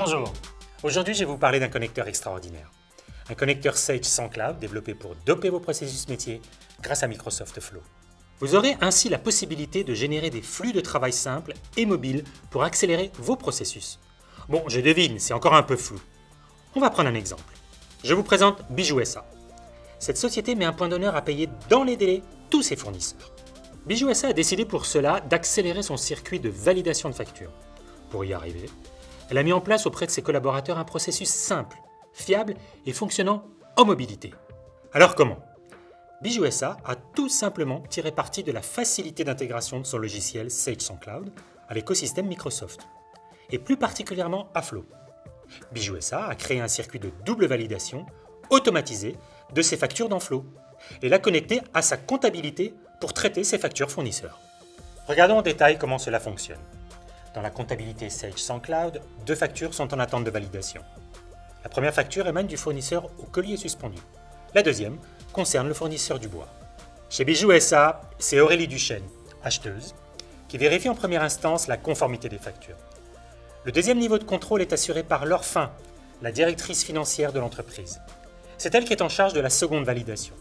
Bonjour, aujourd'hui je vais vous parler d'un connecteur extraordinaire. Un connecteur Sage sans cloud développé pour doper vos processus métiers grâce à Microsoft Flow. Vous aurez ainsi la possibilité de générer des flux de travail simples et mobiles pour accélérer vos processus. Bon, je devine, c'est encore un peu flou. On va prendre un exemple. Je vous présente Bijou SA. Cette société met un point d'honneur à payer dans les délais tous ses fournisseurs. Bijou SA a décidé pour cela d'accélérer son circuit de validation de factures. Pour y arriver, elle a mis en place auprès de ses collaborateurs un processus simple, fiable et fonctionnant en mobilité. Alors comment ? Bijou SA a tout simplement tiré parti de la facilité d'intégration de son logiciel Sage sans cloud à l'écosystème Microsoft, et plus particulièrement à Flow. Bijou SA a créé un circuit de double validation automatisé de ses factures dans Flow et l'a connecté à sa comptabilité pour traiter ses factures fournisseurs. Regardons en détail comment cela fonctionne. Dans la comptabilité Sage sans cloud, 2 factures sont en attente de validation. La première facture émane du fournisseur au collier suspendu. La deuxième concerne le fournisseur du bois. Chez Bijou SA, c'est Aurélie Duchesne, acheteuse, qui vérifie en première instance la conformité des factures. Le deuxième niveau de contrôle est assuré par Laure Fin, la directrice financière de l'entreprise. C'est elle qui est en charge de la seconde validation.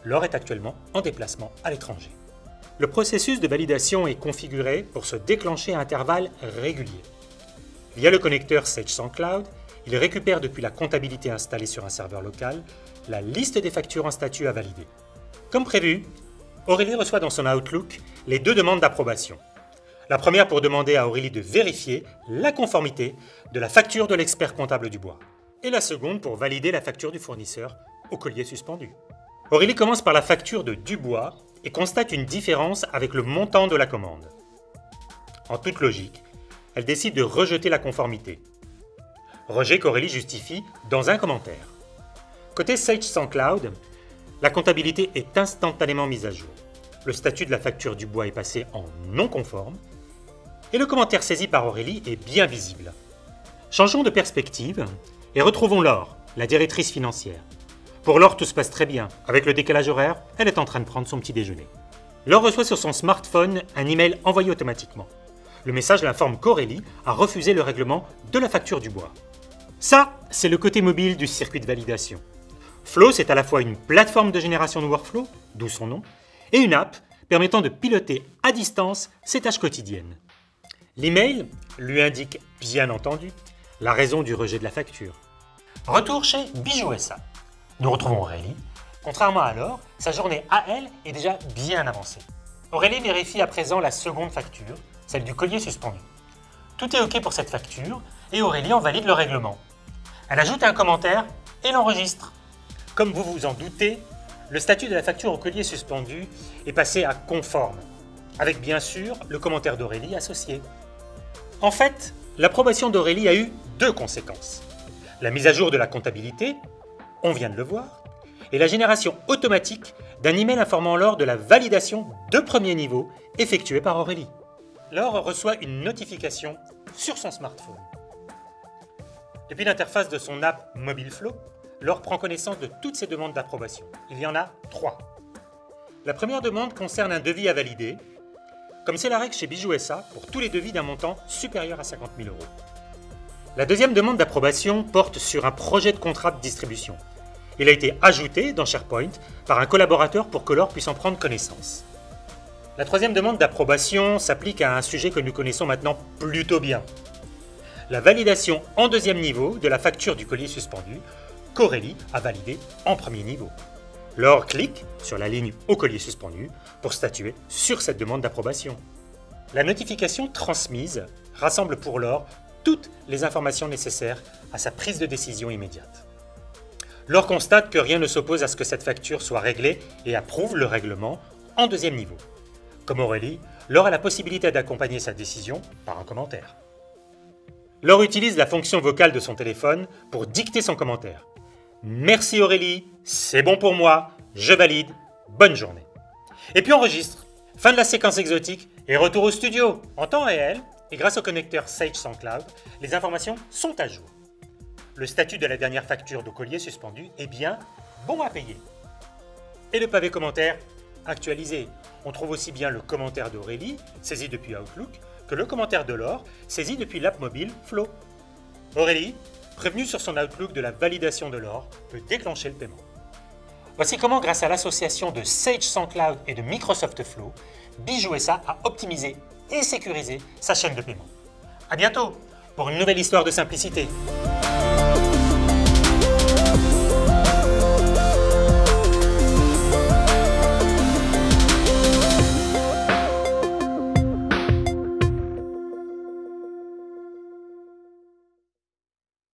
Laure est actuellement en déplacement à l'étranger. Le processus de validation est configuré pour se déclencher à intervalles réguliers. Via le connecteur Sage sans cloud, il récupère depuis la comptabilité installée sur un serveur local la liste des factures en statut à valider. Comme prévu, Aurélie reçoit dans son Outlook les 2 demandes d'approbation. La première pour demander à Aurélie de vérifier la conformité de la facture de l'expert comptable du bois. Et la seconde pour valider la facture du fournisseur au collier suspendu. Aurélie commence par la facture de Dubois et constate une différence avec le montant de la commande. En toute logique, elle décide de rejeter la conformité. Rejet qu'Aurélie justifie dans un commentaire. Côté Sage sans cloud, la comptabilité est instantanément mise à jour. Le statut de la facture du bois est passé en non conforme et le commentaire saisi par Aurélie est bien visible. Changeons de perspective et retrouvons Laure, la directrice financière. Pour Laure, tout se passe très bien. Avec le décalage horaire, elle est en train de prendre son petit déjeuner. Laure reçoit sur son smartphone un email envoyé automatiquement. Le message l'informe qu'Aurélie a refusé le règlement de la facture du bois. Ça, c'est le côté mobile du circuit de validation. Flow, c'est à la fois une plateforme de génération de workflow, d'où son nom, et une app permettant de piloter à distance ses tâches quotidiennes. L'email lui indique, bien entendu, la raison du rejet de la facture. Retour chez Bijou SA. Nous retrouvons Aurélie. Contrairement à Laure, sa journée à elle est déjà bien avancée. Aurélie vérifie à présent la seconde facture, celle du collier suspendu. Tout est OK pour cette facture et Aurélie en valide le règlement. Elle ajoute un commentaire et l'enregistre. Comme vous vous en doutez, le statut de la facture au collier suspendu est passé à conforme, avec bien sûr le commentaire d'Aurélie associé. En fait, l'approbation d'Aurélie a eu 2 conséquences. La mise à jour de la comptabilité, on vient de le voir, et la génération automatique d'un email informant Laure de la validation de premier niveau effectuée par Aurélie. Laure reçoit une notification sur son smartphone. Depuis l'interface de son app Mobile Flow, Laure prend connaissance de toutes ses demandes d'approbation. Il y en a 3. La première demande concerne un devis à valider, comme c'est la règle chez Bijou SA pour tous les devis d'un montant supérieur à 50 000 €. La deuxième demande d'approbation porte sur un projet de contrat de distribution. Il a été ajouté dans SharePoint par un collaborateur pour que Laure puisse en prendre connaissance. La troisième demande d'approbation s'applique à un sujet que nous connaissons maintenant plutôt bien. La validation en deuxième niveau de la facture du collier suspendu qu'Aurélie a validé en premier niveau. Laure clique sur la ligne au collier suspendu pour statuer sur cette demande d'approbation. La notification transmise rassemble pour Laure toutes les informations nécessaires à sa prise de décision immédiate. Laure constate que rien ne s'oppose à ce que cette facture soit réglée et approuve le règlement en deuxième niveau. Comme Aurélie, Laure a la possibilité d'accompagner sa décision par un commentaire. Laure utilise la fonction vocale de son téléphone pour dicter son commentaire. « Merci Aurélie, c'est bon pour moi, je valide, bonne journée. » Et puis enregistre. Fin de la séquence exotique et retour au studio en temps réel. Et grâce au connecteur Sage sans cloud, les informations sont à jour. Le statut de la dernière facture de collier suspendu est bien bon à payer. Et le pavé commentaire actualisé. On trouve aussi bien le commentaire d'Aurélie, saisi depuis Outlook, que le commentaire de Laure, saisi depuis l'app mobile Flow. Aurélie, prévenue sur son Outlook de la validation de l'or, peut déclencher le paiement. Voici comment, grâce à l'association de Sage SendCloud et de Microsoft Flow, Bijou SA a optimisé et sécurisé sa chaîne de paiement. À bientôt pour une nouvelle histoire de simplicité.